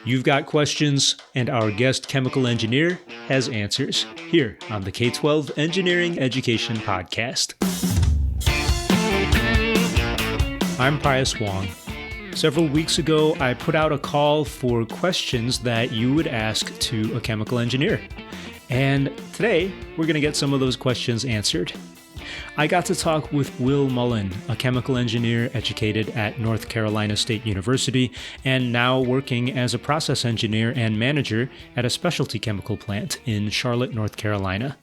You've got questions, and our guest chemical engineer has answers here on the K-12 Engineering Education Podcast. I'm Pius Wong. Several weeks ago, I put out a call for questions that you would ask to a chemical engineer. And today, we're going to get some of those questions answered. I got to talk with Will Mullen, a chemical engineer educated at North Carolina State University and now working as a process engineer and manager at a specialty chemical plant in Charlotte, North Carolina.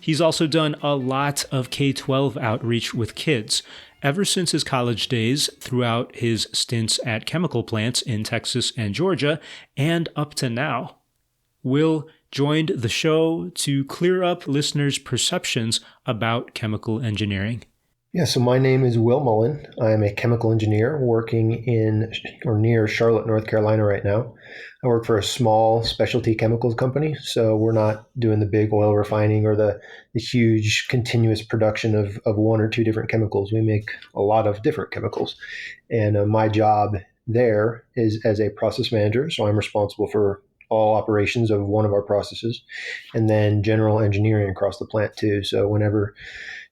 He's also done a lot of K-12 outreach with kids ever since his college days, throughout his stints at chemical plants in Texas and Georgia, and up to now. Will joined the show to clear up listeners' perceptions about chemical engineering. Yeah, so my name is Will Mullen. I'm a chemical engineer working in or near Charlotte, North Carolina right now. I work for a small specialty chemicals company, so we're not doing the big oil refining or the huge continuous production of one or two different chemicals. We make a lot of different chemicals. And my job there is as a process manager, so I'm responsible for all operations of one of our processes, and then general engineering across the plant too. So whenever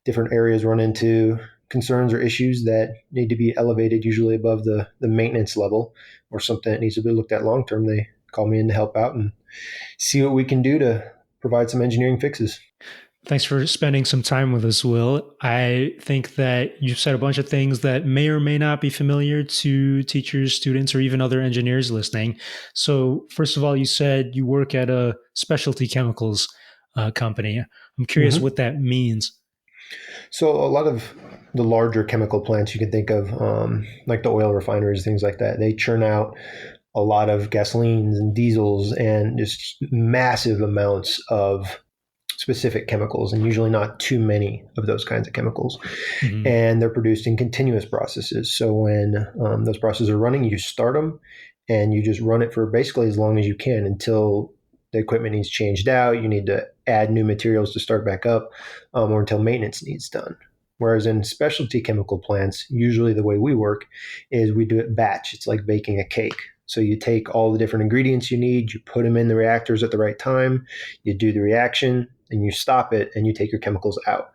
different areas run into concerns or issues that need to be elevated, usually above the maintenance level, or something that needs to be looked at long term, they call me in to help out and see what we can do to provide some engineering fixes. Thanks for spending some time with us, Will. I think that you've said a bunch of things that may or may not be familiar to teachers, students, or even other engineers listening. So first of all, you said you work at a specialty chemicals company. I'm curious what that means. So a lot of the larger chemical plants you can think of, like the oil refineries, things like that, they churn out a lot of gasolines and diesels and just massive amounts of specific chemicals, and usually not too many of those kinds of chemicals. Mm-hmm. And they're produced in continuous processes. So when those processes are running, you start them and you just run it for basically as long as you can until the equipment needs changed out, you need to add new materials to start back up, or until maintenance needs done. Whereas in specialty chemical plants, usually the way we work is we do it batch. It's like baking a cake. So you take all the different ingredients you need, you put them in the reactors at the right time, you do the reaction, and you stop it, and you take your chemicals out.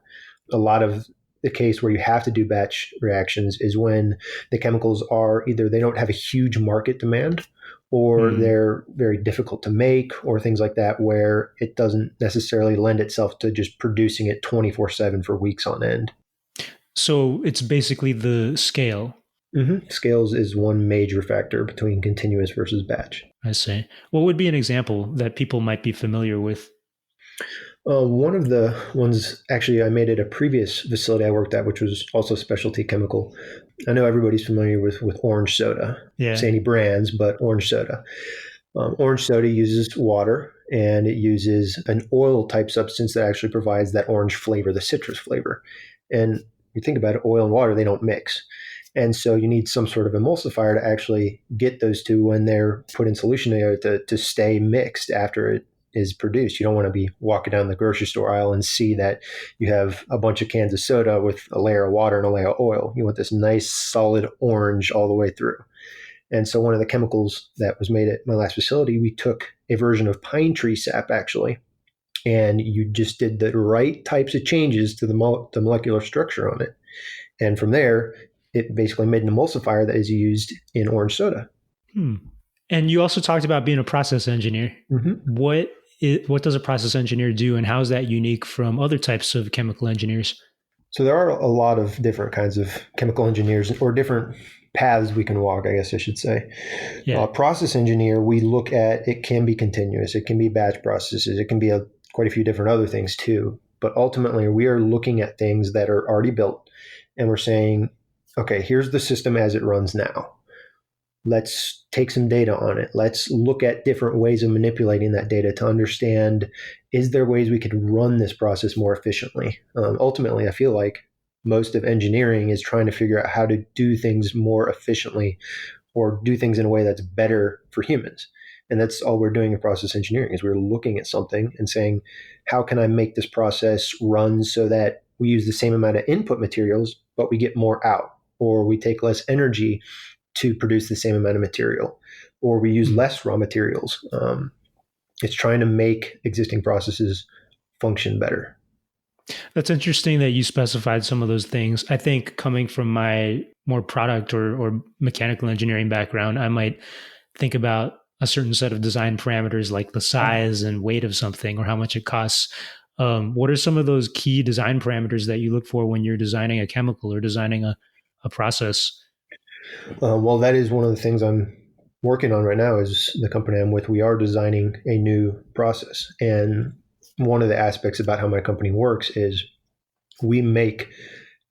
A lot of the case where you have to do batch reactions is when the chemicals are either they don't have a huge market demand, or they're very difficult to make, or things like that, where it doesn't necessarily lend itself to just producing it 24/7 for weeks on end. So it's basically the scale. Mm-hmm. Scales is one major factor between continuous versus batch. I see. What would be an example that people might be familiar with? One of the ones, actually, I made at a previous facility I worked at, which was also specialty chemical. I know everybody's familiar with orange soda. Yeah. Say any brands, but orange soda. Orange soda uses water, and it uses an oil type substance that actually provides that orange flavor, the citrus flavor. And you think about it, oil and water, they don't mix. And so you need some sort of emulsifier to actually get those two when they're put in solution together to stay mixed after it is produced. You don't want to be walking down the grocery store aisle and see that you have a bunch of cans of soda with a layer of water and a layer of oil. You want this nice solid orange all the way through. And so one of the chemicals that was made at my last facility, we took a version of pine tree sap actually, and you just did the right types of changes to the molecular structure on it. And from there, it basically made an emulsifier that is used in orange soda. And you also talked about being a process engineer. Mm-hmm. What does a process engineer do, and how is that unique from other types of chemical engineers? So there are a lot of different kinds of chemical engineers, or different paths we can walk, I guess I should say. Yeah. Process engineer, we look at, it can be continuous, it can be batch processes, it can be quite a few different other things too. But ultimately, we are looking at things that are already built, and we're saying, okay, here's the system as it runs now. Let's take some data on it. Let's look at different ways of manipulating that data to understand, is there ways we could run this process more efficiently? Ultimately, I feel like most of engineering is trying to figure out how to do things more efficiently, or do things in a way that's better for humans. And that's all we're doing in process engineering, is we're looking at something and saying, how can I make this process run so that we use the same amount of input materials, but we get more out, or we take less energy to produce the same amount of material. or we use Hmm. less raw materials. It's trying to make existing processes function better. That's interesting that you specified some of those things. I think coming from my more product or mechanical engineering background, I might think about a certain set of design parameters like the size and weight of something or how much it costs. What are some of those key design parameters that you look for when you're designing a chemical or designing a process? Well, that is one of the things I'm working on right now. Is the company I'm with? We are designing a new process, and one of the aspects about how my company works is we make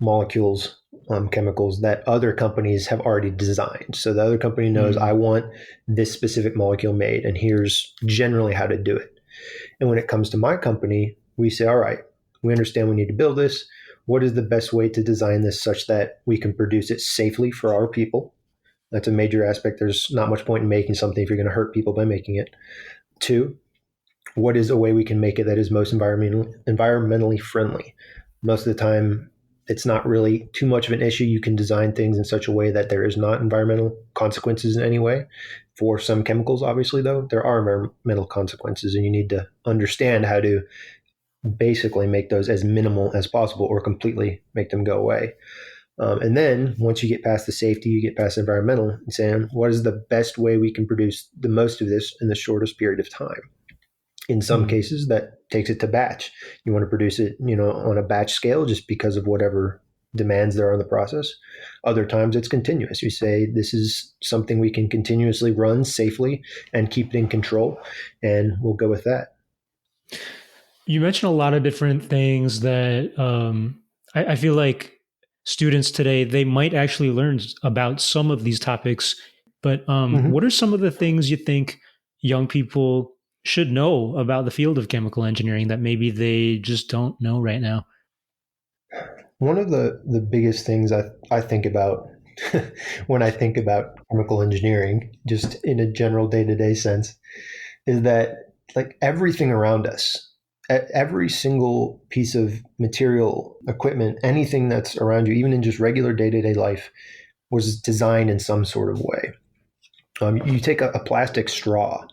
molecules, chemicals that other companies have already designed. So the other company knows I Mm, want this specific molecule made, and here's generally how to do it. And when it comes to my company, we say, all right, we understand we need to build this. What is the best way to design this such that we can produce it safely for our people? That's a major aspect. There's not much point in making something if you're going to hurt people by making it. Two, what is a way we can make it that is most environmentally friendly? Most of the time, it's not really too much of an issue. You can design things in such a way that there is not environmental consequences in any way. For some chemicals, obviously, though, there are environmental consequences, and you need to understand how to basically make those as minimal as possible or completely make them go away. And then once you get past the safety, you get past environmental, and saying, what is the best way we can produce the most of this in the shortest period of time? In some mm. cases, that takes it to batch. You want to produce it, on a batch scale just because of whatever demands there are in the process. Other times it's continuous. You say this is something we can continuously run safely and keep it in control, and we'll go with that. You mentioned a lot of different things that I feel like students today they might actually learn about some of these topics. But Mm-hmm. what are some of the things you think young people should know about the field of chemical engineering that maybe they just don't know right now? One of the biggest things I think about when I think about chemical engineering, just in a general day to day sense, is that like everything around us, every single piece of material, equipment, anything that's around you, even in just regular day to day life, was designed in some sort of way. You take a plastic straw.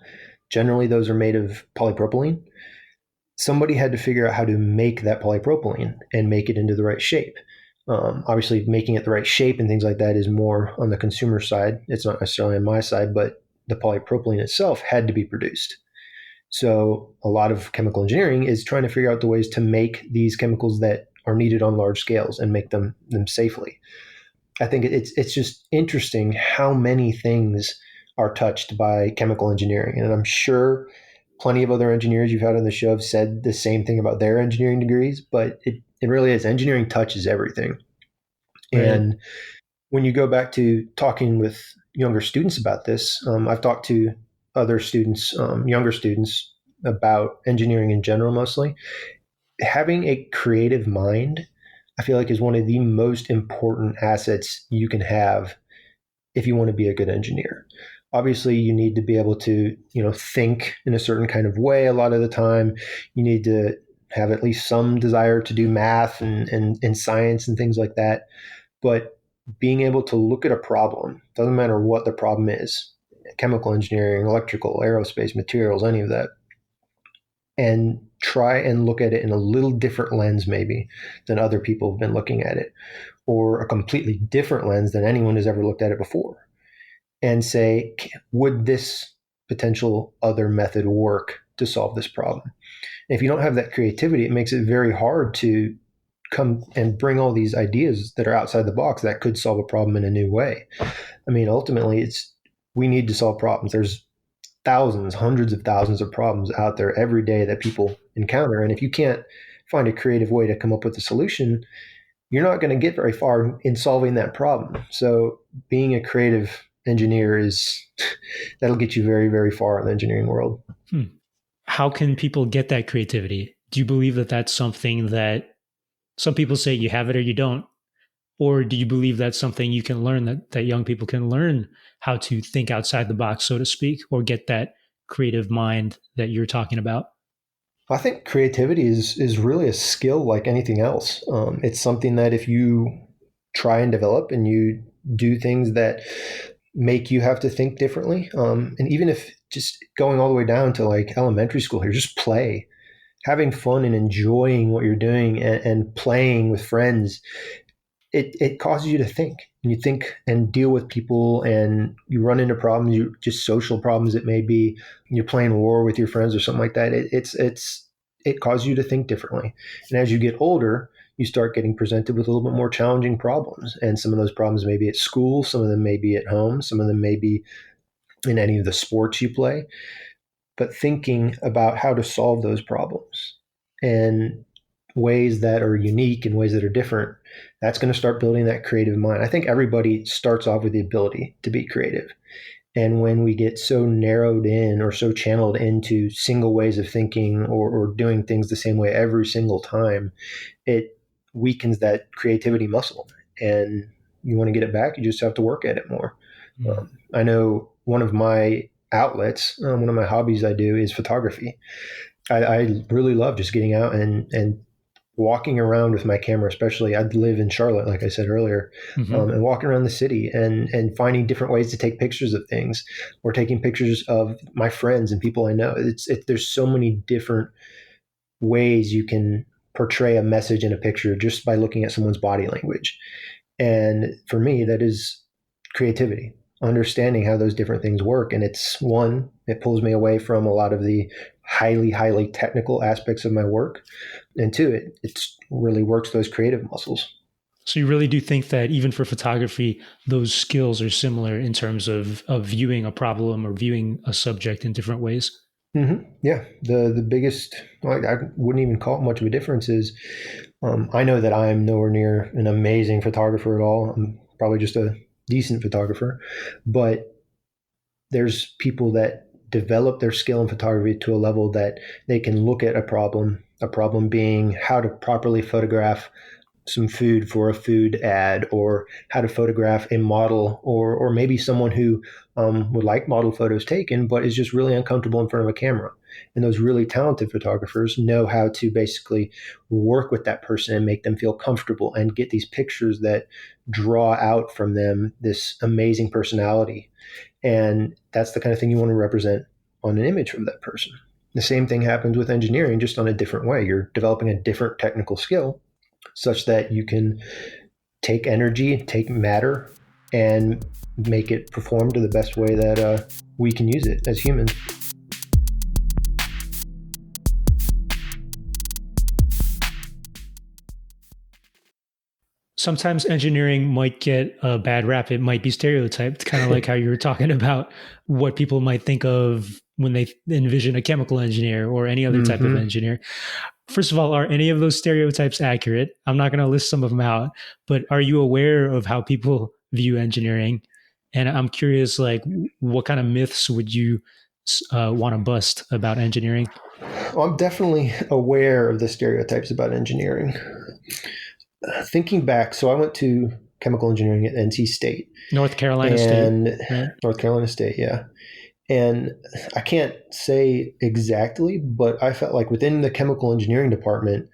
Generally, those are made of polypropylene. Somebody had to figure out how to make that polypropylene and make it into the right shape. Obviously, making it the right shape and things like that is more on the consumer side. It's not necessarily on my side, but the polypropylene itself had to be produced. So, a lot of chemical engineering is trying to figure out the ways to make these chemicals that are needed on large scales and make them safely. I think it's just interesting how many things are touched by chemical engineering, and I'm sure plenty of other engineers you've had on the show have said the same thing about their engineering degrees. But it really is, engineering touches everything. Right. And when you go back to talking with younger students about this, I've talked to other students, younger students, about engineering in general mostly. Having a creative mind, I feel like, is one of the most important assets you can have if you want to be a good engineer. Obviously, you need to be able to, think in a certain kind of way a lot of the time. You need to have at least some desire to do math and science and things like that. But being able to look at a problem, doesn't matter what the problem is, chemical engineering, electrical, aerospace, materials, any of that, and try and look at it in a little different lens, maybe, than other people have been looking at it, or a completely different lens than anyone has ever looked at it before, and say, would this potential other method work to solve this problem? And if you don't have that creativity, it makes it very hard to come and bring all these ideas that are outside the box that could solve a problem in a new way. I mean, ultimately, we need to solve problems. There's thousands, hundreds of thousands of problems out there every day that people encounter. And if you can't find a creative way to come up with a solution, you're not going to get very far in solving that problem. So being a creative engineer is that'll get you very, very far in the engineering world. Hmm. How can people get that creativity? Do you believe that that's something that some people say you have it or you don't? Or do you believe that's something you can learn, that young people can learn how to think outside the box, so to speak, or get that creative mind that you're talking about? I think creativity is really a skill like anything else. It's something that if you try and develop and you do things that make you have to think differently. And even if just going all the way down to like elementary school here, just play, having fun and enjoying what you're doing and playing with friends, it causes you to think, and you think and deal with people, and you run into problems, you just social problems. It may be you're playing war with your friends or something like that. It causes you to think differently. And as you get older, you start getting presented with a little bit more challenging problems. And some of those problems may be at school, some of them may be at home, some of them may be in any of the sports you play. But thinking about how to solve those problems and ways that are unique and ways that are different, that's going to start building that creative mind. I think everybody starts off with the ability to be creative. And when we get so narrowed in or so channeled into single ways of thinking, or doing things the same way every single time, it weakens that creativity muscle. And you want to get it back, you just have to work at it more. Mm. I know one of my outlets, one of my hobbies I do is photography. I really love just getting out and walking around with my camera. Especially, I live in Charlotte, like I said earlier, Hmm. and walking around the city and finding different ways to take pictures of things, or taking pictures of my friends and people I know. There's so many different ways you can portray a message in a picture just by looking at someone's body language. And for me, that is creativity, understanding how those different things work. And it pulls me away from a lot of the highly technical aspects of my work. And two, it really works those creative muscles. So you really do think that even for photography, those skills are similar in terms of viewing a problem or viewing a subject in different ways? Yeah, the biggest, I wouldn't even call it much of a difference, is I know that I'm nowhere near an amazing photographer at all. I'm probably just a decent photographer, but there's people that develop their skill in photography to a level that they can look at a problem being how to properly photograph some food for a food ad, or how to photograph a model, or maybe someone who would like model photos taken but is just really uncomfortable in front of a camera. And those really talented photographers know how to basically work with that person and make them feel comfortable and get these pictures that draw out from them this amazing personality. And that's the kind of thing you want to represent on an image from that person. The same thing happens with engineering, just on a different way. You're developing a different technical skill such that you can take energy, take matter, and make it perform to the best way that we can use it as humans. Sometimes engineering might get a bad rap. It might be stereotyped, kind of like how you were talking about what people might think of when they envision a chemical engineer or any other type of Mm-hmm. engineer. First of all, are any of those stereotypes accurate? I'm not going to list some of them out, but are you aware of how people view engineering? And I'm curious, like, what kind of myths would you want to bust about engineering? Well, I'm definitely aware of the stereotypes about engineering. Thinking back, so I went to chemical engineering at NC State North Carolina State, and right? North Carolina State, yeah. And I can't say exactly, but I felt like within the chemical engineering department,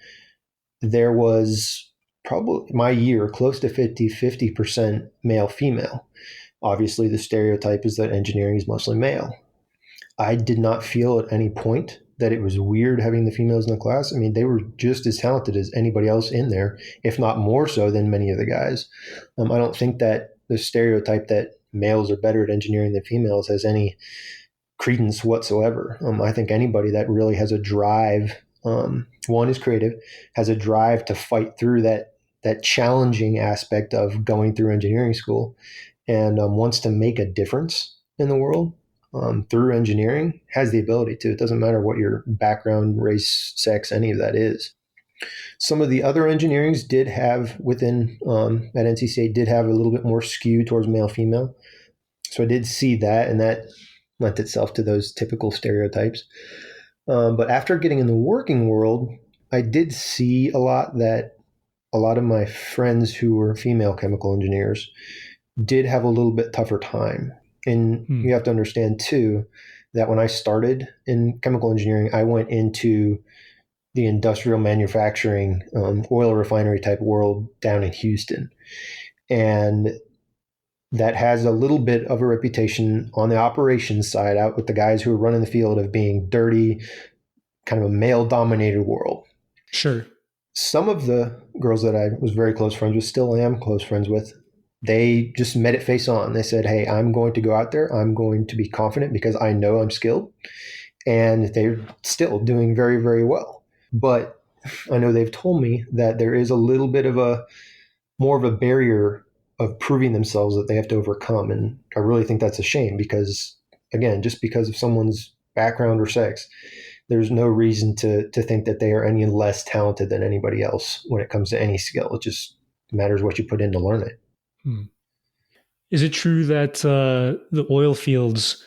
there was probably my year close to 50% male female. Obviously, the stereotype is that engineering is mostly male. I did not feel at any point that it was weird having the females in the class. I mean, they were just as talented as anybody else in there, if not more so than many of the guys. I don't think that the stereotype that males are better at engineering than females has any credence whatsoever. I think anybody that really has a drive, one is creative, has a drive to fight through that challenging aspect of going through engineering school, and wants to make a difference in the world through engineering, has the ability to. It doesn't matter what your background, race, sex, any of that is. Some of the other engineerings did have within at NC State did have a little bit more skew towards male female. So I did see that, and that lent itself to those typical stereotypes. But after getting in the working world, I did see a lot of my friends who were female chemical engineers did have a little bit tougher time. And Hmm. you have to understand too that when I started in chemical engineering, I went into the industrial manufacturing, oil refinery type world down in Houston. And that has a little bit of a reputation on the operations side out with the guys who are running the field of being dirty, kind of a male dominated world. Sure. Some of the girls that I was very close friends with, still am close friends with, they just met it face on. They said, "Hey, I'm going to go out there. I'm going to be confident because I know I'm skilled." And they're still doing very, very well. But I know they've told me that there is a little bit of a more of a barrier of proving themselves that they have to overcome. And I really think that's a shame because, again, just because of someone's background or sex, there's no reason to think that they are any less talented than anybody else when it comes to any skill. It just matters what you put in to learn it. Hmm. Is it true that the oil fields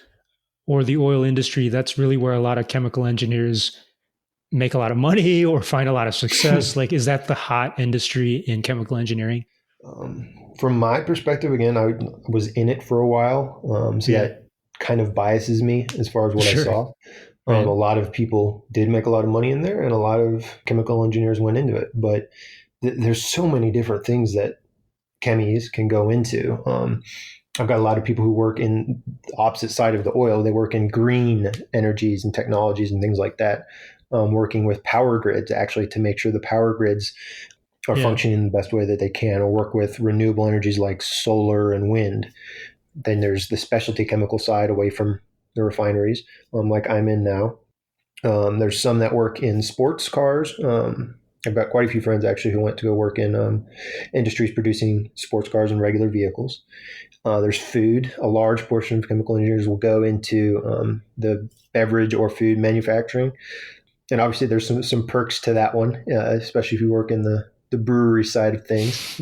or the oil industry, that's really where a lot of chemical engineers make a lot of money or find a lot of success? Like, is that the hot industry in chemical engineering? From my perspective, again, I was in it for a while, so Yeah, that kind of biases me as far as what I sure. saw. A Right. lot of people did make a lot of money in there, and a lot of chemical engineers went into it. But there's so many different things that chemies can go into. I've got a lot of people who work in the opposite side of the oil. They work in green energies and technologies and things like that, working with power grids actually to make sure the power grids are Yeah. functioning in the best way that they can, or work with renewable energies like solar and wind. Then there's the specialty chemical side away from the refineries, like I'm in now. There's some that work in sports cars. I've got quite a few friends actually who went to go work in industries producing sports cars and regular vehicles. There's food. A large portion of chemical engineers will go into the beverage or food manufacturing, and obviously there's some perks to that one, especially if you work in the brewery side of things.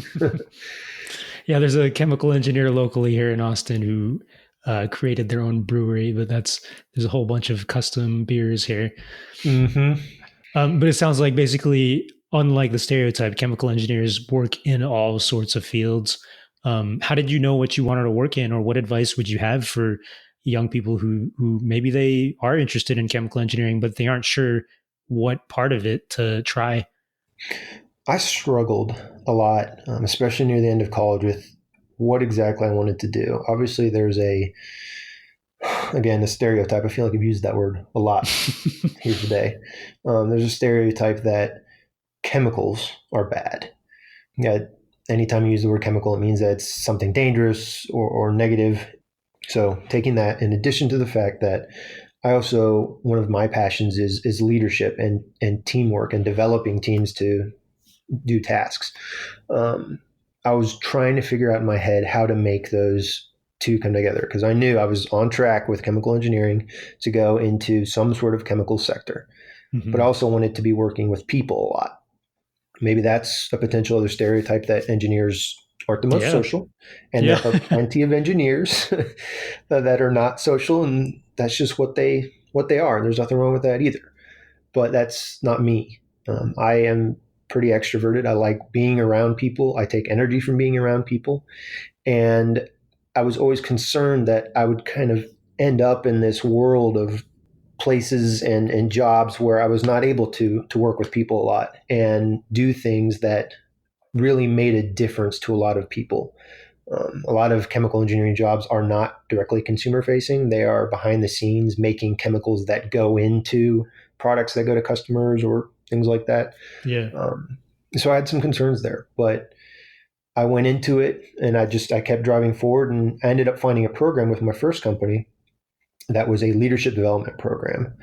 Yeah, there's a chemical engineer locally here in Austin who created their own brewery, but there's a whole bunch of custom beers here. Mm-hmm. But it sounds like basically, unlike the stereotype, chemical engineers work in all sorts of fields. How did you know what you wanted to work in, or what advice would you have for young people who maybe they are interested in chemical engineering, but they aren't sure what part of it to try? I struggled a lot, especially near the end of college, with what exactly I wanted to do. Obviously, there's again, a stereotype. I feel like I've used that word a lot here today. There's a stereotype that chemicals are bad. Yeah, anytime you use the word chemical, it means that it's something dangerous or negative. So taking that, in addition to the fact that I also, one of my passions is leadership and teamwork and developing teams to do tasks. Um, I was trying to figure out in my head how to make those two come together because I knew I was on track with chemical engineering to go into some sort of chemical sector, but I Hmm. also wanted to be working with people a lot. Maybe that's a potential other stereotype, that engineers aren't the most Yeah, social, and yeah, there are plenty of engineers that are not social, and that's just what they are. And there's nothing wrong with that either. But that's not me. I am pretty extroverted. I like being around people. I take energy from being around people, and I was always concerned that I would kind of end up in this world of places and jobs where I was not able to work with people a lot and do things that really made a difference to a lot of people. A lot of chemical engineering jobs are not directly consumer facing. They are behind the scenes making chemicals that go into products that go to customers or things like that. yeah. Um, so I had some concerns there, but I went into it and I kept driving forward, and I ended up finding a program with my first company that was a leadership development program.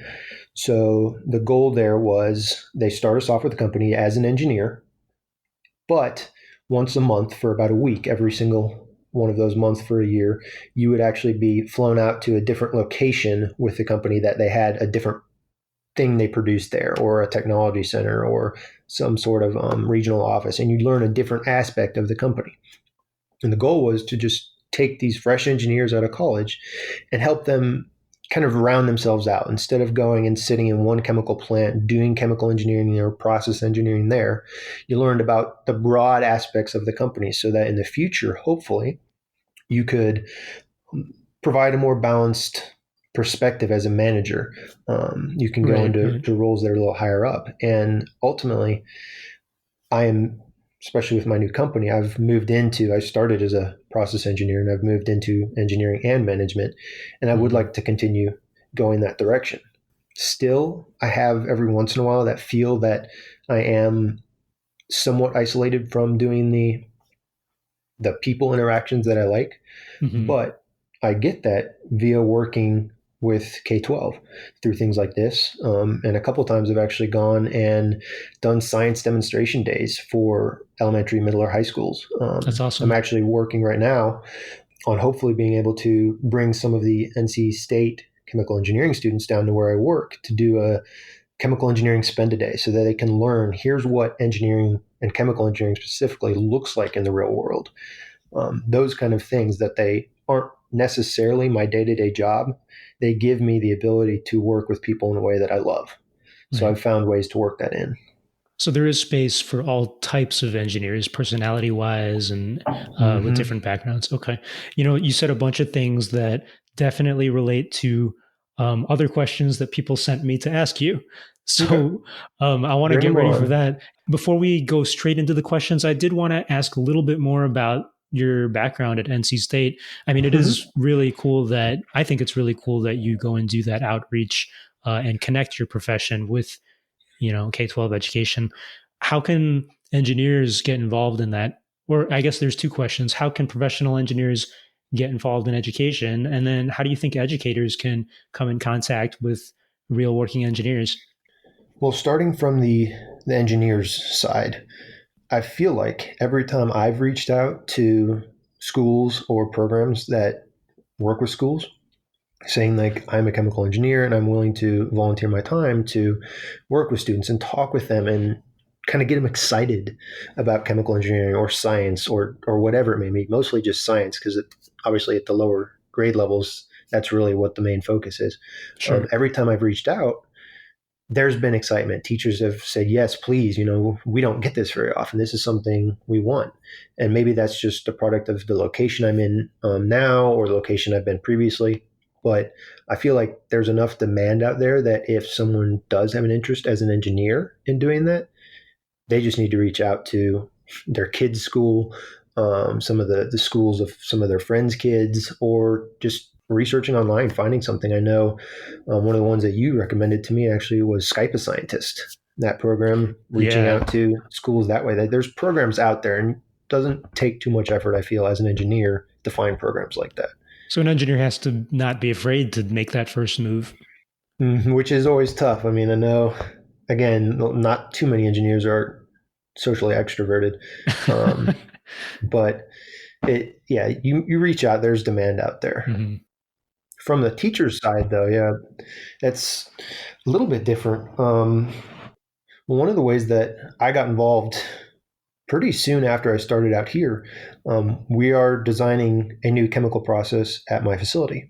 So the goal there was they start us off with the company as an engineer, but once a month for about a week, every single one of those months for a year, you would actually be flown out to a different location with the company that they had a different thing they produced there, or a technology center, or some sort of regional office, and you'd learn a different aspect of the company. And the goal was to just take these fresh engineers out of college and help them kind of round themselves out. Instead of going and sitting in one chemical plant doing chemical engineering or process engineering there, you learned about the broad aspects of the company so that in the future, hopefully, you could provide a more balanced perspective as a manager. You can go Right, into right. to roles that are a little higher up. And ultimately, I am especially with my new company, I started as a process engineer and I've moved into engineering and management. And I would Hmm. like to continue going that direction. Still, I have every once in a while that feel that I am somewhat isolated from doing the people interactions that I like, Hmm. but I get that via working with K-12 through things like this. And a couple of times I've actually gone and done science demonstration days for elementary, middle, or high schools. That's I'm awesome. actually working right now on hopefully being able to bring some of the NC State chemical engineering students down to where I work to do a chemical engineering spend a day so that they can learn here's what engineering and chemical engineering specifically looks like in the real world. Those kind of things that they aren't necessarily my day-to-day job. They give me the ability to work with people in a way that I love. So Right. I've found ways to work that in. So there is space for all types of engineers, personality wise, and with Mm-hmm. different backgrounds. Okay. You said a bunch of things that definitely relate to other questions that people sent me to ask you. Okay. So I want to Bring get them ready for on. that. Before we go straight into the questions, I did want to ask a little bit more about your background at NC State. I mean, it Mm-hmm. is really cool that I think it's really cool that you go and do that outreach and connect your profession with K-12 education. How can engineers get involved in that? Or I guess there's two questions. How can professional engineers get involved in education? And then how do you think educators can come in contact with real working engineers? Well, starting from the engineers side, I feel like every time I've reached out to schools or programs that work with schools, saying like I'm a chemical engineer and I'm willing to volunteer my time to work with students and talk with them and kind of get them excited about chemical engineering or science or whatever it may be. Mostly just science because obviously at the lower grade levels that's really what the main focus is. Sure. Every time I've reached out, there's been excitement. Teachers have said, yes, please, we don't get this very often. This is something we want. And maybe that's just a product of the location I'm in now or the location I've been previously. But I feel like there's enough demand out there that if someone does have an interest as an engineer in doing that, they just need to reach out to their kids' school, some of the schools of some of their friends' kids, or just researching online, finding something. I know one of the ones that you recommended to me actually was Skype a Scientist. That program, reaching Yeah. out to schools that way. There's programs out there, and it doesn't take too much effort, I feel, as an engineer to find programs like that. So an engineer has to not be afraid to make that first move. Which is always tough. I mean, I know, again, not too many engineers are socially extroverted. Um, but yeah, you reach out, there's demand out there. Mhm. From the teacher's side though, yeah, it's a little bit different. One of the ways that I got involved pretty soon after I started out here, we are designing a new chemical process at my facility.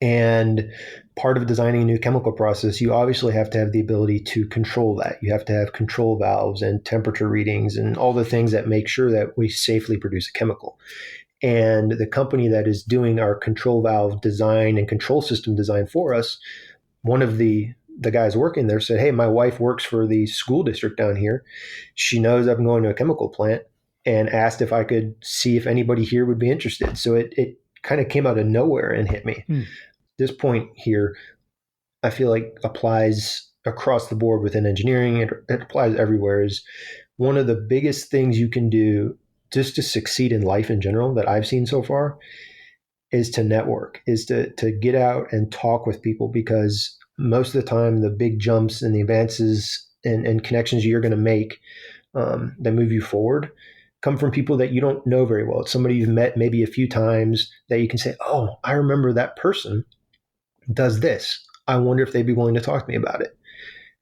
And part of designing a new chemical process, you obviously have to have the ability to control that. You have to have control valves and temperature readings and all the things that make sure that we safely produce a chemical. And the company that is doing our control valve design and control system design for us, one of the guys working there said, "Hey, my wife works for the school district down here. She knows I'm going to a chemical plant, and asked if I could see if anybody here would be interested." So it kind of came out of nowhere and hit me. Hmm. This point here, I feel like applies across the board within engineering. It applies everywhere. Is one of the biggest things you can do just to succeed in life in general that I've seen so far is to network, is to get out and talk with people because most of the time the big jumps and the advances and connections you're going to make that move you forward come from people that you don't know very well. It's somebody you've met maybe a few times that you can say, oh, I remember that person does this. I wonder if they'd be willing to talk to me about it.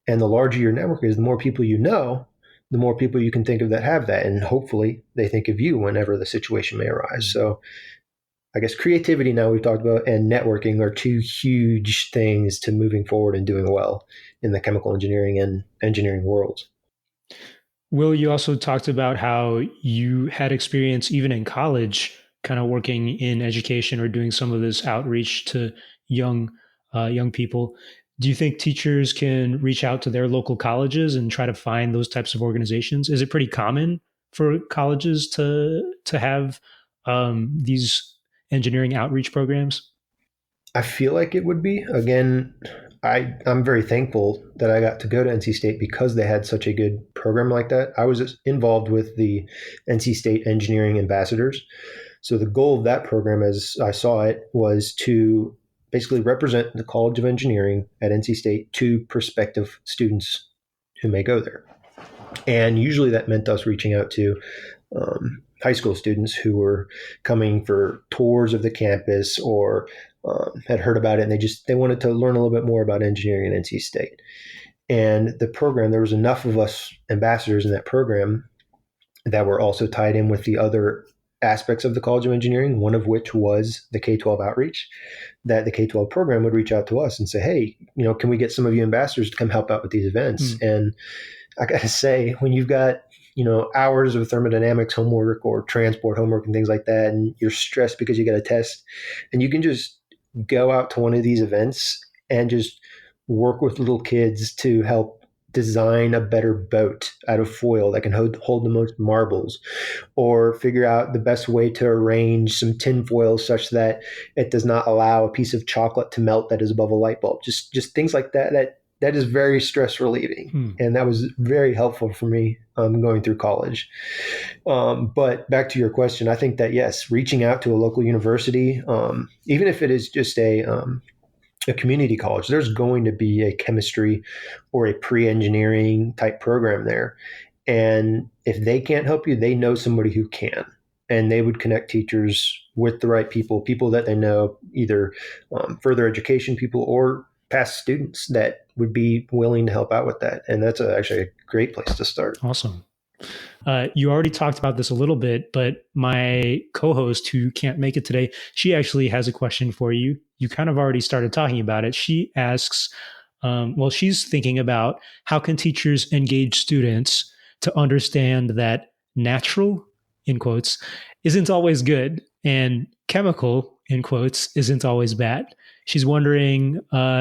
And the larger your network is, the more people you know, the more people you can think of that have that. And hopefully they think of you whenever the situation may arise. So I guess creativity now we've talked about and networking are two huge things to moving forward and doing well in the chemical engineering and engineering worlds. Will, you also talked about how you had experience even in college, kind of working in education or doing some of this outreach to young young people. Do you think teachers can reach out to their local colleges and try to find those types of organizations? Is it pretty common for colleges to have these engineering outreach programs? I feel like it would be. Again, I'm very thankful that I got to go to NC State because they had such a good program like that. I was involved with the NC State Engineering Ambassadors. So the goal of that program, as I saw it, was to basically represent the College of Engineering at NC State to prospective students who may go there. And usually that meant us reaching out to high school students who were coming for tours of the campus or had heard about it, and they wanted to learn a little bit more about engineering at NC State. And the program, there was enough of us ambassadors in that program that were also tied in with the other aspects of the College of Engineering, one of which was the K-12 outreach, that the K-12 program would reach out to us and say, hey, can we get some of you ambassadors to come help out with these events? And I got to say, when you've got hours of thermodynamics homework or transport homework and things like that, and you're stressed because you got a test, and you can just go out to one of these events and just work with little kids to help design a better boat out of foil that can hold the most marbles, or figure out the best way to arrange some tin foil such that it does not allow a piece of chocolate to melt that is above a light bulb. Just things like that is very stress relieving. And that was very helpful for me going through college. But back to your question, I think that, yes, reaching out to a local university, even if it is just a community college, there's going to be a chemistry or a pre-engineering type program there. And if they can't help you, they know somebody who can. And they would connect teachers with the right people that they know, either further education people or past students that would be willing to help out with that. And that's actually a great place to start. Awesome. You already talked about this a little bit, but my co-host who can't make it today, she actually has a question for you. You kind of already started talking about it. She asks, she's thinking about how can teachers engage students to understand that natural, in quotes, isn't always good and chemical, in quotes, isn't always bad. She's wondering,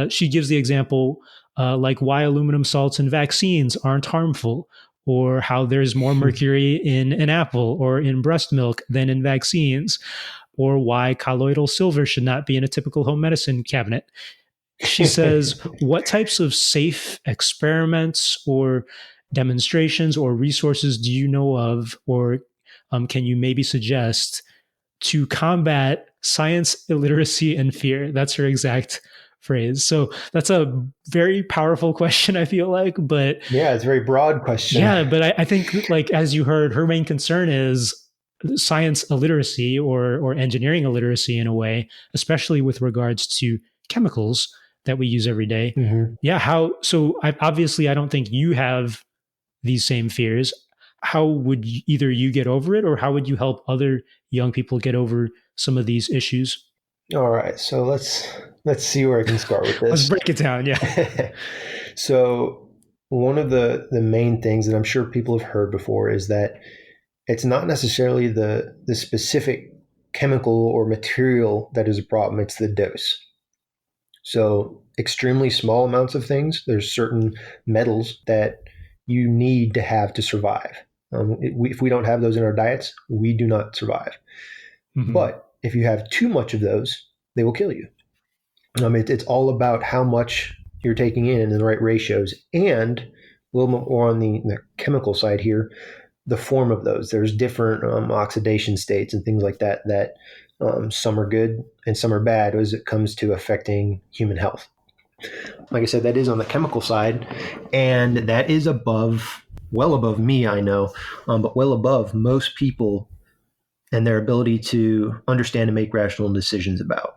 she gives the example like why aluminum salts in vaccines aren't harmful, or how there's more mercury in an apple or in breast milk than in vaccines, or why colloidal silver should not be in a typical home medicine cabinet. She says, what types of safe experiments or demonstrations or resources do you know of, or can you maybe suggest to combat science illiteracy and fear? That's her exact phrase. So that's a very powerful question, I feel like. But yeah, it's a very broad question. Yeah, but I think, like, as you heard, her main concern is science illiteracy or engineering illiteracy in a way, especially with regards to chemicals that we use every day. Mm-hmm. Yeah, obviously I don't think you have these same fears. How would either you get over it, or how would you help other young people get over some of these issues? All right, so let's see where I can start with this. Let's break it down. Yeah. So one of the main things that I'm sure people have heard before is that it's not necessarily the specific chemical or material that is a problem, it's the dose. So extremely small amounts of things, there's certain metals that you need to have to survive. If we don't have those in our diets, we do not survive. Mm-hmm. But if you have too much of those, they will kill you. It's all about how much you're taking in the right ratios, and a little more on the chemical side here, the form of those. There's different oxidation states and things like that some are good and some are bad as it comes to affecting human health. Like I said, that is on the chemical side, and that is well above me, I know, but well above most people and their ability to understand and make rational decisions about.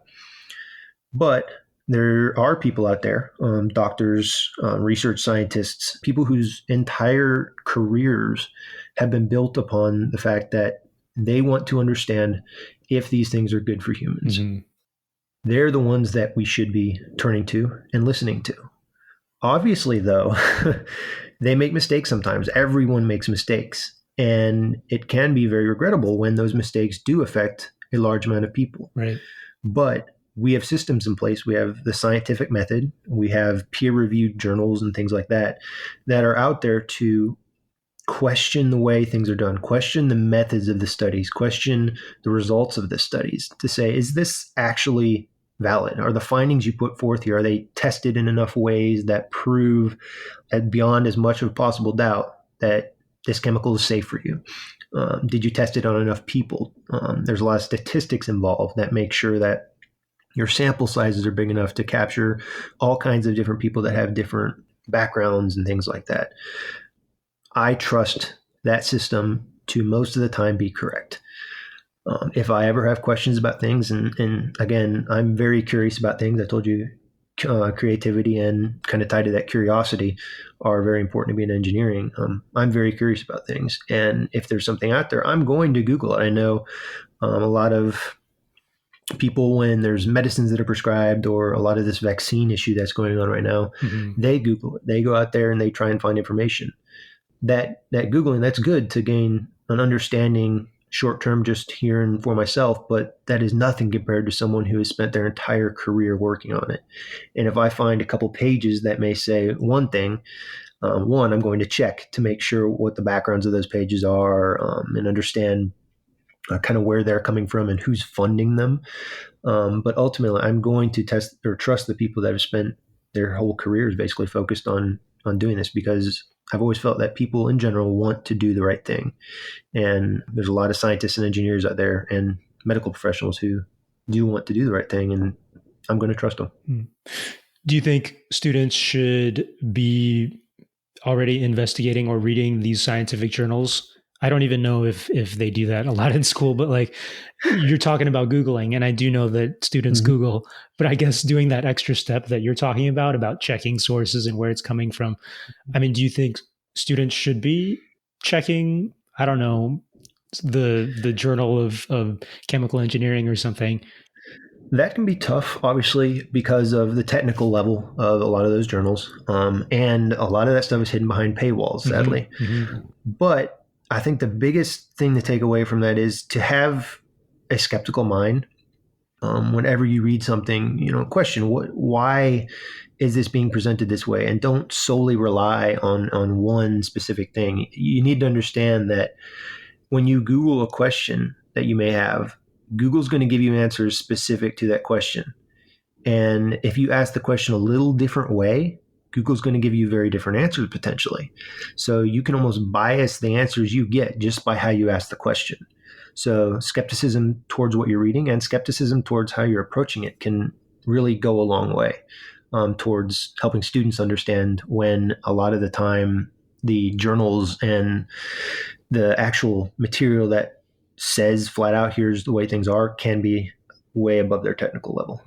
But there are people out there, doctors, research scientists, people whose entire careers have been built upon the fact that they want to understand if these things are good for humans. Mm-hmm. They're the ones that we should be turning to and listening to. Obviously, though, they make mistakes sometimes. Everyone makes mistakes. And it can be very regrettable when those mistakes do affect a large amount of people. Right. But we have systems in place. We have the scientific method. We have peer-reviewed journals and things like that are out there to question the way things are done, question the methods of the studies, question the results of the studies to say, is this actually valid? Are the findings you put forth here, are they tested in enough ways that prove at beyond as much of possible doubt that this chemical is safe for you? Did you test it on enough people? There's a lot of statistics involved that make sure that your sample sizes are big enough to capture all kinds of different people that have different backgrounds and things like that. I trust that system to most of the time be correct. If I ever have questions about things, and again, I'm very curious about things. I told you creativity and kind of tied to that curiosity are very important to me in engineering. I'm very curious about things. And if there's something out there, I'm going to Google it. I know a lot of people, when there's medicines that are prescribed or a lot of this vaccine issue that's going on right now, they Google it. They go out there and they try and find information. That Googling, that's good to gain an understanding short term just hearing for myself, but that is nothing compared to someone who has spent their entire career working on it. And if I find a couple pages that may say one thing, one, I'm going to check to make sure what the backgrounds of those pages are, and understand kind of where they're coming from and who's funding them. But ultimately, I'm going to test or trust the people that have spent their whole careers basically focused on doing this, because I've always felt that people in general want to do the right thing. And there's a lot of scientists and engineers out there and medical professionals who do want to do the right thing, and I'm going to trust them. Do you think students should be already investigating or reading these scientific journals? I don't even know if they do that a lot in school, but like you're talking about Googling, and I do know that students Google, but I guess doing that extra step that you're talking about checking sources and where it's coming from. I mean, do you think students should be checking, I don't know, the journal of chemical engineering or something? That can be tough, obviously, because of the technical level of a lot of those journals. And a lot of that stuff is hidden behind paywalls, sadly. But I think the biggest thing to take away from that is to have a skeptical mind. Whenever you read something, question why is this being presented this way, and don't solely rely on one specific thing. You need to understand that when you Google a question that you may have, Google's going to give you answers specific to that question. And if you ask the question a little different way, Google's going to give you very different answers potentially. So you can almost bias the answers you get just by how you ask the question. So skepticism towards what you're reading and skepticism towards how you're approaching it can really go a long way towards helping students understand when a lot of the time the journals and the actual material that says flat out, here's the way things are, can be way above their technical level.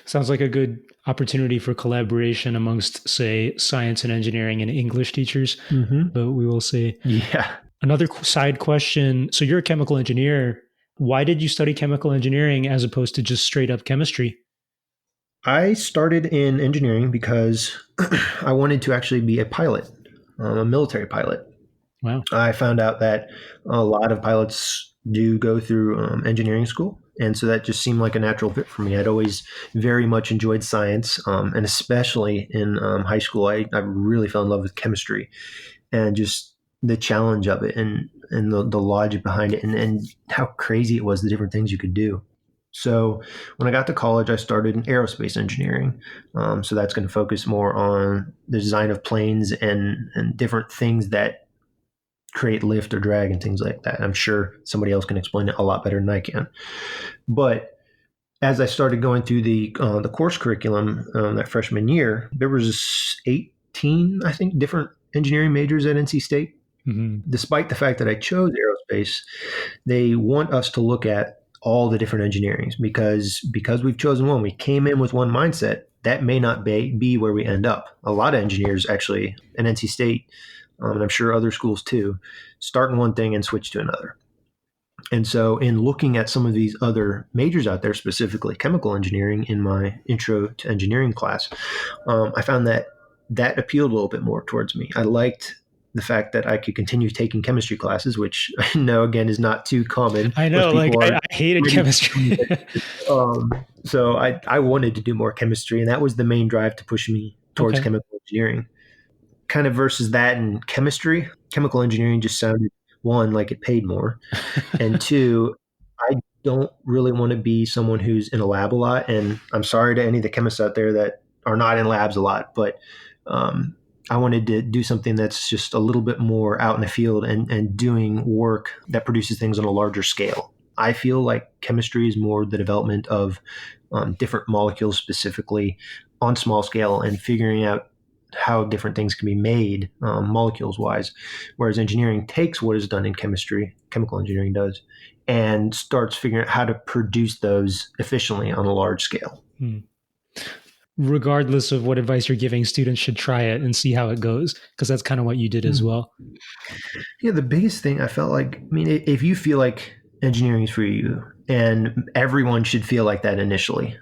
Sounds like a good opportunity for collaboration amongst, say, science and engineering and English teachers, but we will see. Yeah. Another side question. So you're a chemical engineer. Why did you study chemical engineering as opposed to just straight up chemistry? I started in engineering because I wanted to actually be a pilot, a military pilot. Wow. I found out that a lot of pilots do go through engineering school. And so that just seemed like a natural fit for me. I'd always very much enjoyed science, and especially in high school, I really fell in love with chemistry and just the challenge of it and the logic behind it and how crazy it was, the different things you could do. So when I got to college, I started in aerospace engineering. So that's going to focus more on the design of planes and different things that create lift or drag and things like that. I'm sure somebody else can explain it a lot better than I can. But as I started going through the course curriculum that freshman year, there was 18, I think, different engineering majors at NC State. Despite the fact that I chose aerospace, they want us to look at all the different engineerings because we've chosen one. We came in with one mindset. That may not be where we end up. A lot of engineers actually at NC State, and I'm sure other schools too, start in one thing and switch to another. And so in looking at some of these other majors out there, specifically chemical engineering in my intro to engineering class, I found that appealed a little bit more towards me. I liked the fact that I could continue taking chemistry classes, which I know, again, is not too common. I know, like I hated chemistry. So I wanted to do more chemistry, and that was the main drive to push me towards chemical engineering. kind of versus that in chemistry, chemical engineering just sounded, one, like it paid more, and two, I don't really want to be someone who's in a lab a lot. And I'm sorry to any of the chemists out there that are not in labs a lot, but um, I wanted to do something that's just a little bit more out in the field and doing work that produces things on a larger scale. I feel like chemistry is more the development of different molecules specifically on small scale and figuring out how different things can be made molecules wise. Whereas engineering takes what is done in chemistry, chemical engineering does, and starts figuring out how to produce those efficiently on a large scale. Regardless of what advice you're giving, students should try it and see how it goes, because that's kind of what you did as well. Yeah, the biggest thing I felt like, I mean, if you feel like engineering is for you, and everyone should feel like that initially,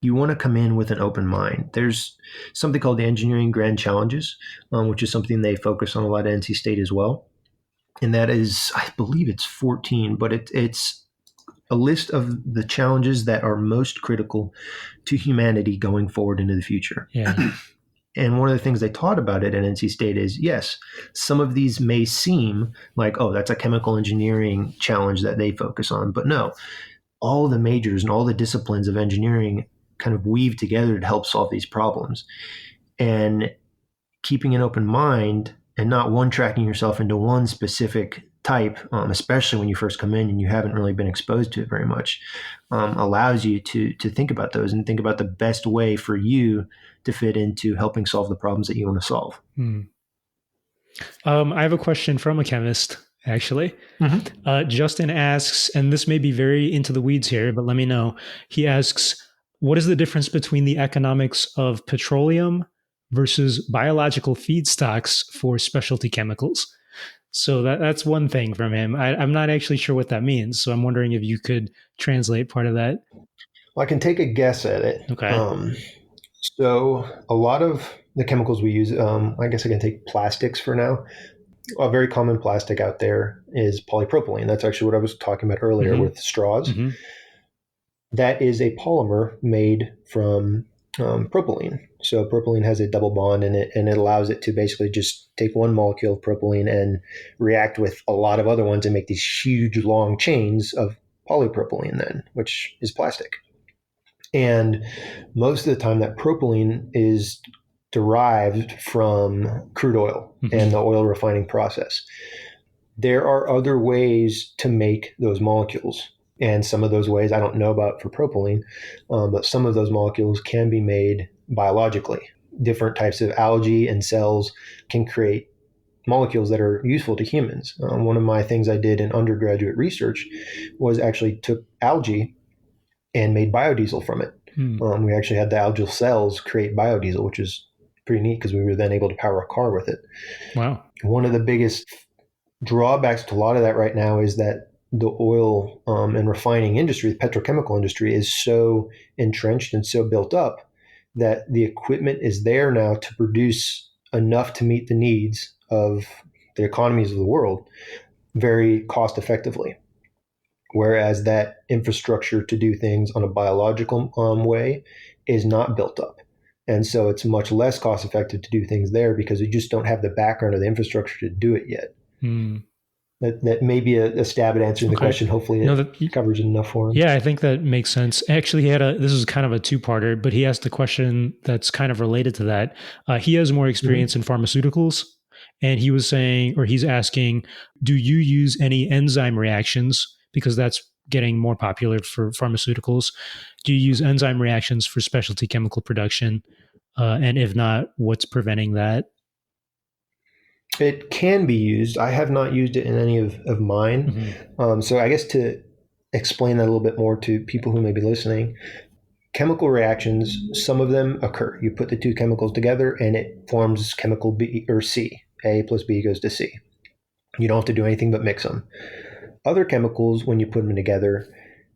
you want to come in with an open mind. There's something called the Engineering Grand Challenges, which is something they focus on a lot at NC State as well. And that is, I believe it's 14, but it's a list of the challenges that are most critical to humanity going forward into the future. Yeah. And one of the things they taught about it at NC State is, yes, some of these may seem like, oh, that's a chemical engineering challenge that they focus on. But no, all the majors and all the disciplines of engineering kind of weave together to help solve these problems. And keeping an open mind and not one tracking yourself into one specific type, especially when you first come in and you haven't really been exposed to it very much, allows you to think about those and think about the best way for you to fit into helping solve the problems that you want to solve. I have a question from a chemist, actually. Justin asks, and this may be very into the weeds here, but let me know. He asks, what is the difference between the economics of petroleum versus biological feedstocks for specialty chemicals? So that's one thing from him. I'm not actually sure what that means. So I'm wondering if you could translate part of that. Well, I can take a guess at it. Okay. So a lot of the chemicals we use, I guess I can take plastics for now. A very common plastic out there is polypropylene. That's actually what I was talking about earlier with straws. That is a polymer made from propylene. So propylene has a double bond in it, and it allows it to basically just take one molecule of propylene and react with a lot of other ones and make these huge long chains of polypropylene then, which is plastic. And most of the time that propylene is derived from crude oil and the oil refining process. There are other ways to make those molecules. And some of those ways I don't know about for propylene, but some of those molecules can be made biologically. Different types of algae and cells can create molecules that are useful to humans. One of my things I did in undergraduate research was actually took algae and made biodiesel from it. We actually had the algal cells create biodiesel, which is pretty neat because we were then able to power a car with it. Wow. One of the biggest drawbacks to a lot of that right now is that the oil and refining industry, the petrochemical industry, is so entrenched and so built up that the equipment is there now to produce enough to meet the needs of the economies of the world very cost effectively. Whereas that infrastructure to do things on a biological way is not built up. And so it's much less cost effective to do things there because you just don't have the background or the infrastructure to do it yet. That may be a stab at answering the question. Hopefully it covers enough for him. Yeah, I think that makes sense. Actually, this is kind of a two-parter, but he asked a question that's kind of related to that. He has more experience in pharmaceuticals, and he was saying, or he's asking, do you use any enzyme reactions? Because that's getting more popular for pharmaceuticals. Do you use enzyme reactions for specialty chemical production? And if not, what's preventing that? It can be used. I have not used it in any of mine. So I guess to explain that a little bit more to people who may be listening, chemical reactions, some of them occur. You put the two chemicals together and it forms chemical B or C. A plus B goes to C. You don't have to do anything but mix them. Other chemicals, when you put them together,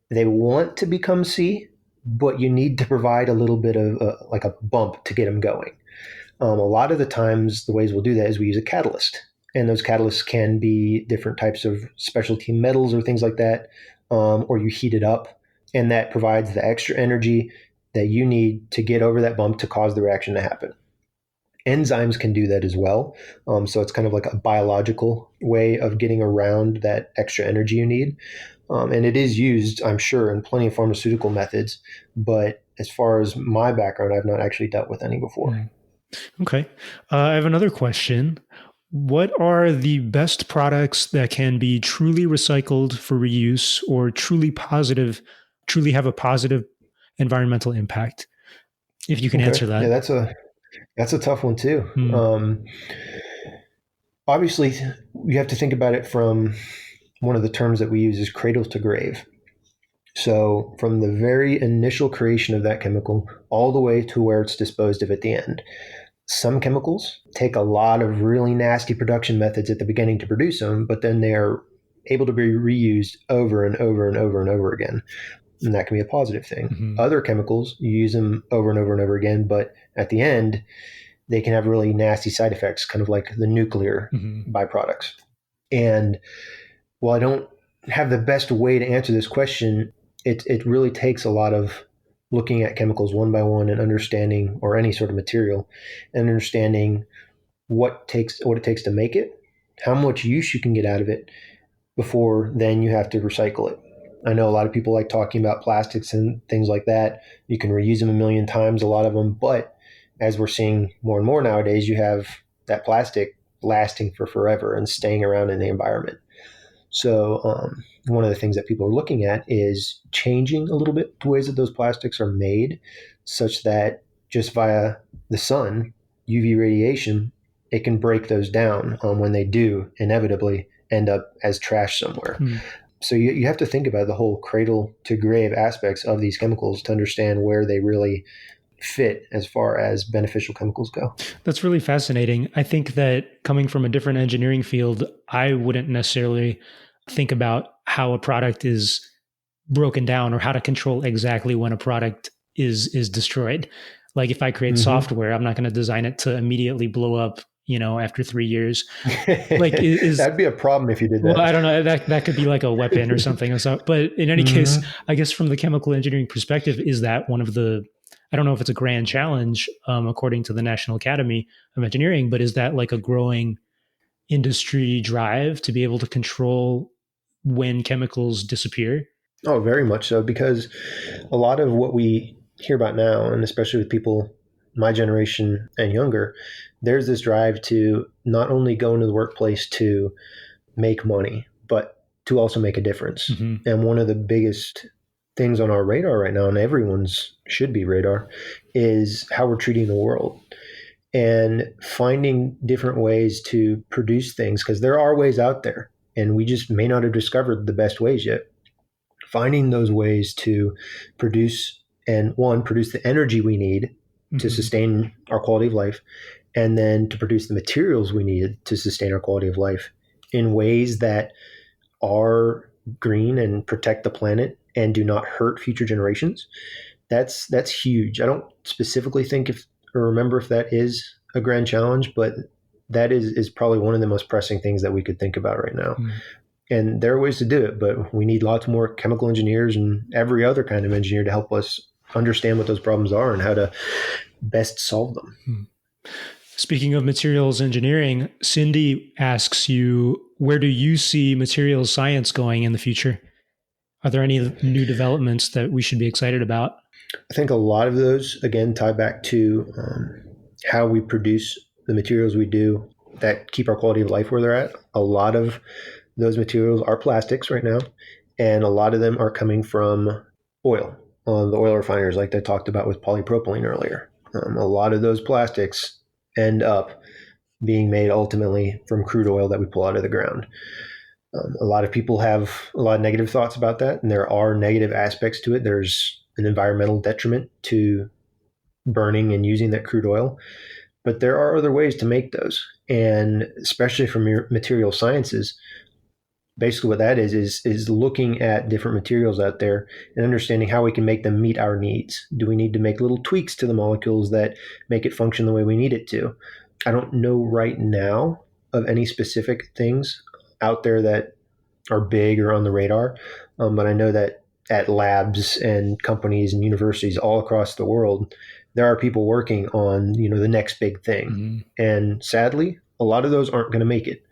they want to become C, but you need to provide a little bit of like a bump to get them going. A lot of the times, the ways we'll do that is we use a catalyst. And those catalysts can be different types of specialty metals or things like that, or you heat it up, and that provides the extra energy that you need to get over that bump to cause the reaction to happen. Enzymes can do that as well. So it's kind of like a biological way of getting around that extra energy you need. And it is used, I'm sure, in plenty of pharmaceutical methods. But as far as my background, I've not actually dealt with any before. Okay. I have another question. What are the best products that can be truly recycled for reuse or truly have a positive environmental impact? If you can Okay, answer yeah, that. that's a tough one too. Hmm. Obviously, you have to think about it from one of the terms that we use is cradle to grave. So, from the very initial creation of that chemical all the way to where it's disposed of at the end. Some chemicals take a lot of really nasty production methods at the beginning to produce them, but then they are able to be reused over and over and over and over again. And that can be a positive thing. Hmm. Other chemicals, you use them over and over and over again, but at the end, they can have really nasty side effects, kind of like the nuclear Hmm. byproducts. And while I don't have the best way to answer this question, it really takes a lot of looking at chemicals one by one and understanding, or any sort of material, and understanding what it takes to make it, how much use you can get out of it before then you have to recycle it. I know a lot of people like talking about plastics and things like that. You can reuse them a million times, a lot of them, but as we're seeing more and more nowadays, you have that plastic lasting for forever and staying around in the environment. So, one of the things that people are looking at is changing a little bit the ways that those plastics are made, such that just via the sun, UV radiation, it can break those down when they do inevitably end up as trash somewhere. Hmm. So, you have to think about the whole cradle to grave aspects of these chemicals to understand where they really fit as far as beneficial chemicals go. That's really fascinating. I think that coming from a different engineering field, I wouldn't necessarily think about how a product is broken down or how to control exactly when a product is destroyed. Like if I create Mm-hmm. software, I'm not going to design it to immediately blow up, after 3 years. Like is That'd be a problem if you did well, that. I don't know, that could be like a weapon or something. So, but in any case, Mm-hmm. I guess from the chemical engineering perspective, is that one of the I don't know if it's a grand challenge, according to the National Academy of Engineering, but is that like a growing industry drive to be able to control when chemicals disappear? Oh, very much so, because a lot of what we hear about now, and especially with people my generation and younger, there's this drive to not only go into the workplace to make money, but to also make a difference. Hmm. And one of the biggest things on our radar right now, and everyone's should be radar, is how we're treating the world and finding different ways to produce things, because there are ways out there and we just may not have discovered the best ways yet. Finding those ways to produce, and one, produce the energy we need to Hmm. sustain our quality of life, and then to produce the materials we need to sustain our quality of life in ways that are green and protect the planet and do not hurt future generations. That's huge. I don't specifically think if or remember if that is a grand challenge, but that is probably one of the most pressing things that we could think about right now. And there are ways to do it, but we need lots more chemical engineers and every other kind of engineer to help us understand what those problems are and how to best solve them. Speaking of materials engineering, Cindy asks you, where do you see materials science going in the future? Are there any new developments that we should be excited about? I think a lot of those, again, tie back to how we produce the materials we do that keep our quality of life where they're at. A lot of those materials are plastics right now, and a lot of them are coming from oil. The oil refiners, like I talked about with polypropylene earlier. A lot of those plastics end up being made ultimately from crude oil that we pull out of the ground. A lot of people have a lot of negative thoughts about that, and there are negative aspects to it. There's an environmental detriment to burning and using that crude oil, but there are other ways to make those. And especially from your material sciences, basically what that is looking at different materials out there and understanding how we can make them meet our needs. Do we need to make little tweaks to the molecules that make it function the way we need it to? I don't know right now of any specific things out there that are big or on the radar, but I know that at labs and companies and universities all across the world, there are people working on, the next big thing. Mhm. And sadly, a lot of those aren't going to make it.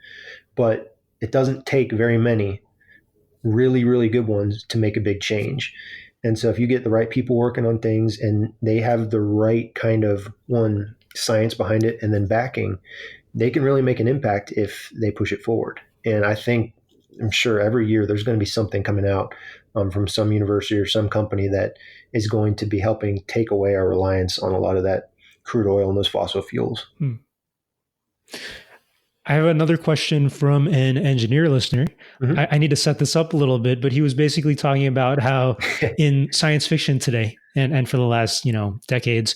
But it doesn't take very many really, really good ones to make a big change. And so if you get the right people working on things and they have the right kind of science behind it and then backing, they can really make an impact if they push it forward. And I'm sure every year there's going to be something coming out from some university or some company that is going to be helping take away our reliance on a lot of that crude oil and those fossil fuels. Hmm. I have another question from an engineer listener. Mm-hmm. I need to set this up a little bit, but he was basically talking about how in science fiction today and for the last, decades,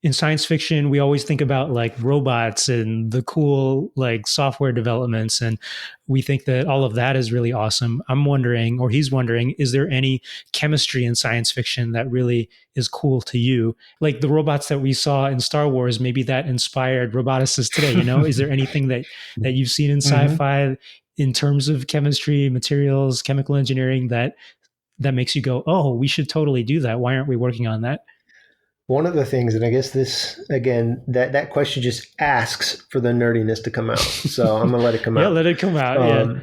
in science fiction, we always think about like robots and the cool like software developments. And we think that all of that is really awesome. I'm wondering, or he's wondering, is there any chemistry in science fiction that really is cool to you? Like the robots that we saw in Star Wars, maybe that inspired roboticists today, Is there anything that you've seen in Mm-hmm. sci-fi in terms of chemistry, materials, chemical engineering that makes you go, oh, we should totally do that. Why aren't we working on that? One of the things, and I guess this again, that question just asks for the nerdiness to come out. So I'm gonna let it come Yeah, out. let it come out. Yeah. Um,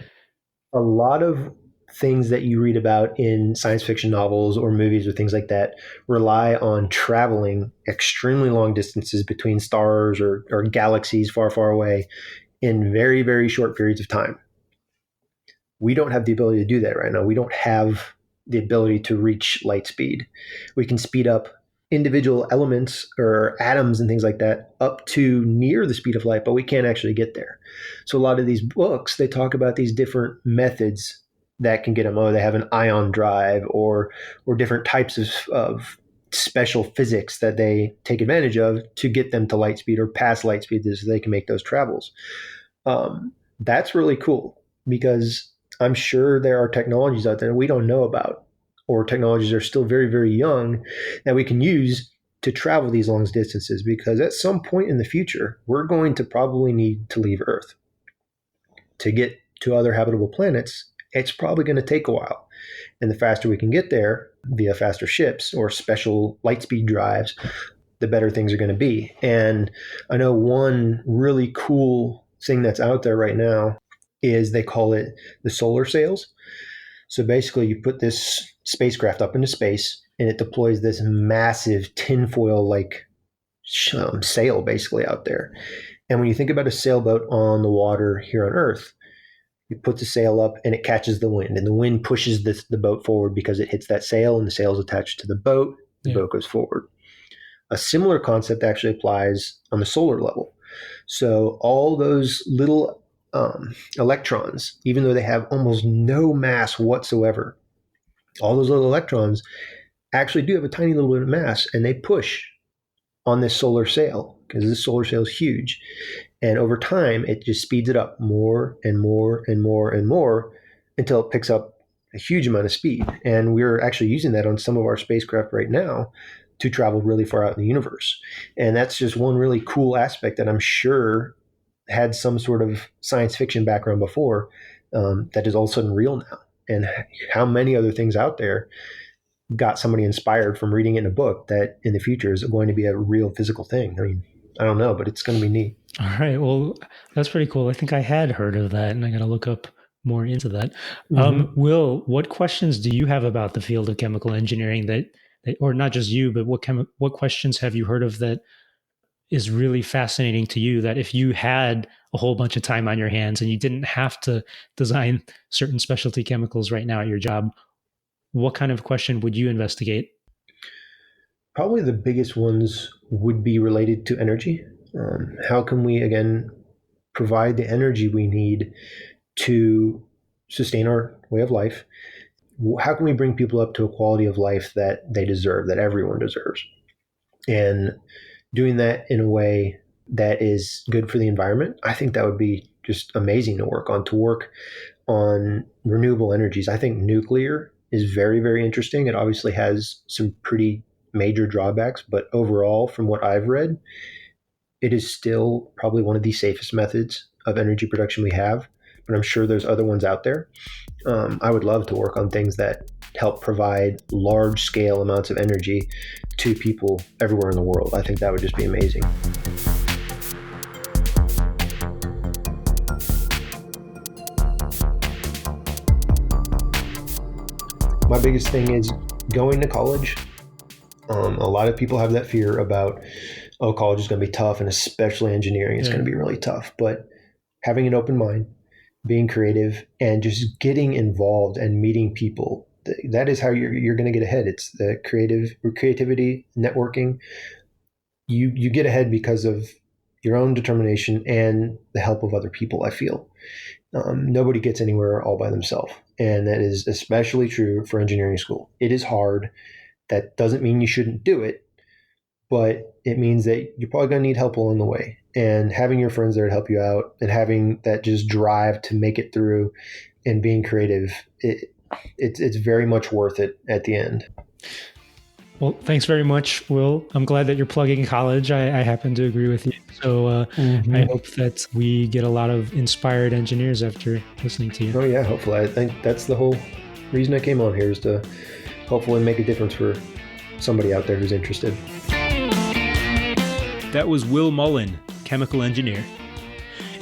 a lot of things that you read about in science fiction novels or movies or things like that rely on traveling extremely long distances between stars or galaxies far, far away in very, very short periods of time. We don't have the ability to do that right now. We don't have the ability to reach light speed. We can speed up individual elements or atoms and things like that up to near the speed of light, but we can't actually get there. So a lot of these books, they talk about these different methods that can get them. Oh, they have an ion drive or different types of special physics that they take advantage of to get them to light speed or past light speed so they can make those travels. That's really cool because I'm sure there are technologies out there we don't know about, or technologies are still very, very young that we can use to travel these long distances. Because at some point in the future, we're going to probably need to leave Earth to get to other habitable planets. It's probably going to take a while. And the faster we can get there via faster ships or special light speed drives, the better things are going to be. And I know one really cool thing that's out there right now is they call it the solar sails. So basically, you put this spacecraft up into space and it deploys this massive tinfoil like sail basically out there. And when you think about a sailboat on the water here on Earth, you put the sail up and it catches the wind, and the wind pushes the boat forward because it hits that sail, and the sail is attached to the boat. The boat goes forward. A similar concept actually applies on the solar level. So all those little electrons, even though they have almost no mass whatsoever, all those little electrons actually do have a tiny little bit of mass, and they push on this solar sail because this solar sail is huge. And over time, it just speeds it up more and more and more and more until it picks up a huge amount of speed. And we're actually using that on some of our spacecraft right now to travel really far out in the universe. And that's just one really cool aspect that I'm sure had some sort of science fiction background before, that is all of a sudden real now. And how many other things out there got somebody inspired from reading it in a book that in the future is going to be a real physical thing? I mean, I don't know, but it's going to be neat. All right. Well, that's pretty cool. I think I had heard of that, and I got to look up more into that. Mm-hmm. Will, what questions do you have about the field of chemical engineering or not just you, but what questions have you heard of that is really fascinating to you, that if you had a whole bunch of time on your hands and you didn't have to design certain specialty chemicals right now at your job, what kind of question would you investigate? Probably the biggest ones would be related to energy. How can we, again, provide the energy we need to sustain our way of life? How can we bring people up to a quality of life that they deserve, that everyone deserves? And doing that in a way that is good for the environment, I think that would be just amazing to work on renewable energies. I think nuclear is very, very interesting. It obviously has some pretty major drawbacks, but overall, from what I've read, it is still probably one of the safest methods of energy production we have. But I'm sure there's other ones out there. I would love to work on things that help provide large scale amounts of energy to people everywhere in the world. I think that would just be amazing. My biggest thing is going to college. A lot of people have that fear about, oh, college is going to be tough, and especially engineering is going to be really tough. But having an open mind, being creative, and just getting involved and meeting people, that is how you're going to get ahead. It's the creativity, networking. You get ahead because of your own determination and the help of other people, I feel. Nobody gets anywhere all by themselves. And that is especially true for engineering school. It is hard. That doesn't mean you shouldn't do it, but it means that you're probably going to need help along the way. And having your friends there to help you out and having that just drive to make it through and being creative, it's very much worth it at the end. Well, thanks very much, Will. I'm glad that you're plugging college. I happen to agree with you. So I hope that we get a lot of inspired engineers after listening to you. Oh, yeah, hopefully. I think that's the whole reason I came on here, is to hopefully make a difference for somebody out there who's interested. That was Will Mullen, chemical engineer.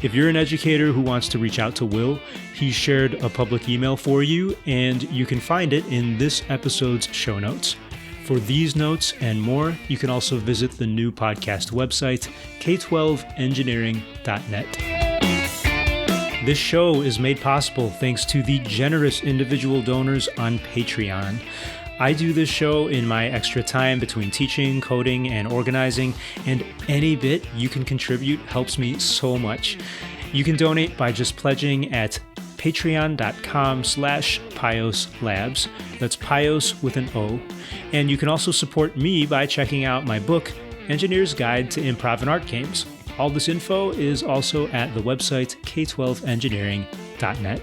If you're an educator who wants to reach out to Will, he shared a public email for you, and you can find it in this episode's show notes. For these notes and more, you can also visit the new podcast website, k12engineering.net. This show is made possible thanks to the generous individual donors on Patreon. I do this show in my extra time between teaching, coding, and organizing, and any bit you can contribute helps me so much. You can donate by just pledging at patreon.com/Pios Labs. That's Pios with an O. And you can also support me by checking out my book, Engineer's Guide to Improv and Art Games. All this info is also at the website k12engineering.net.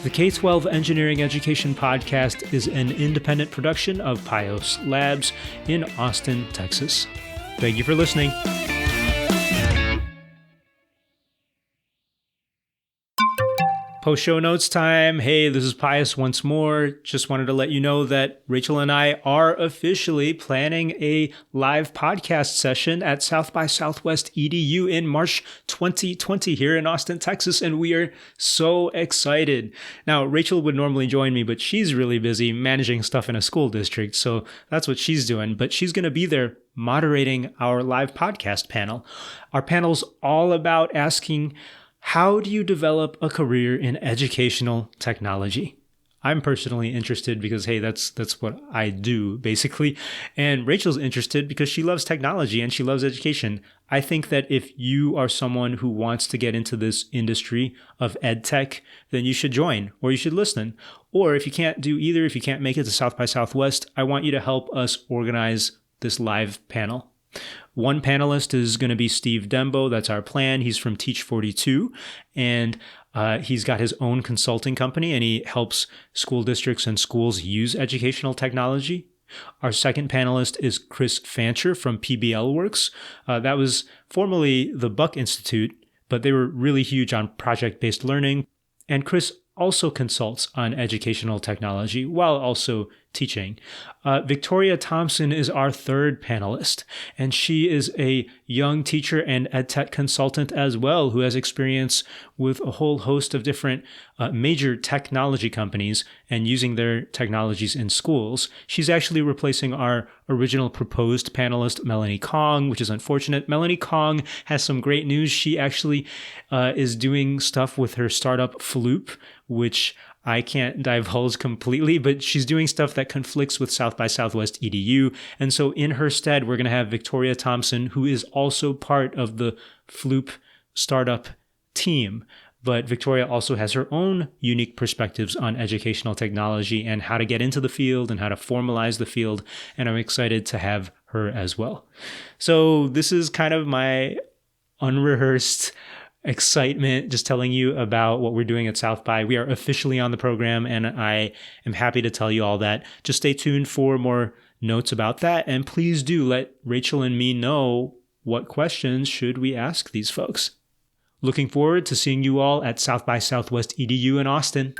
The K-12 Engineering Education Podcast is an independent production of Pios Labs in Austin, Texas. Thank you for listening. Post-show notes time. Hey, this is Pius once more. Just wanted to let you know that Rachel and I are officially planning a live podcast session at South by Southwest EDU in March 2020 here in Austin, Texas, and we are so excited. Now, Rachel would normally join me, but she's really busy managing stuff in a school district, so that's what she's doing. But she's going to be there moderating our live podcast panel. Our panel's all about asking, how do you develop a career in educational technology? I'm personally interested because, hey, that's what I do, basically. And Rachel's interested because she loves technology and she loves education. I think that if you are someone who wants to get into this industry of ed tech, then you should join or you should listen. Or if you can't do either, if you can't make it to South by Southwest, I want you to help us organize this live panel. One panelist is going to be Steve Dembo. That's our plan. He's from Teach 42, and he's got his own consulting company, and he helps school districts and schools use educational technology. Our second panelist is Chris Fancher from PBL Works. That was formerly the Buck Institute, but they were really huge on project-based learning. And Chris also consults on educational technology while also teaching. Victoria Thompson is our third panelist, and she is a young teacher and EdTech consultant as well, who has experience with a whole host of different major technology companies and using their technologies in schools. She's actually replacing our original proposed panelist, Melanie Kong, which is unfortunate. Melanie Kong has some great news. She actually is doing stuff with her startup Floop, which I can't divulge completely, but she's doing stuff that conflicts with South by Southwest EDU. And so in her stead, we're going to have Victoria Thompson, who is also part of the Floop startup team. But Victoria also has her own unique perspectives on educational technology and how to get into the field and how to formalize the field. And I'm excited to have her as well. So this is kind of my unrehearsed excitement, just telling you about what we're doing at South by. We are officially on the program, and I am happy to tell you all that. Just stay tuned for more notes about that, and please do let Rachel and me know what questions should we ask these folks. Looking forward to seeing you all at South by Southwest EDU in Austin.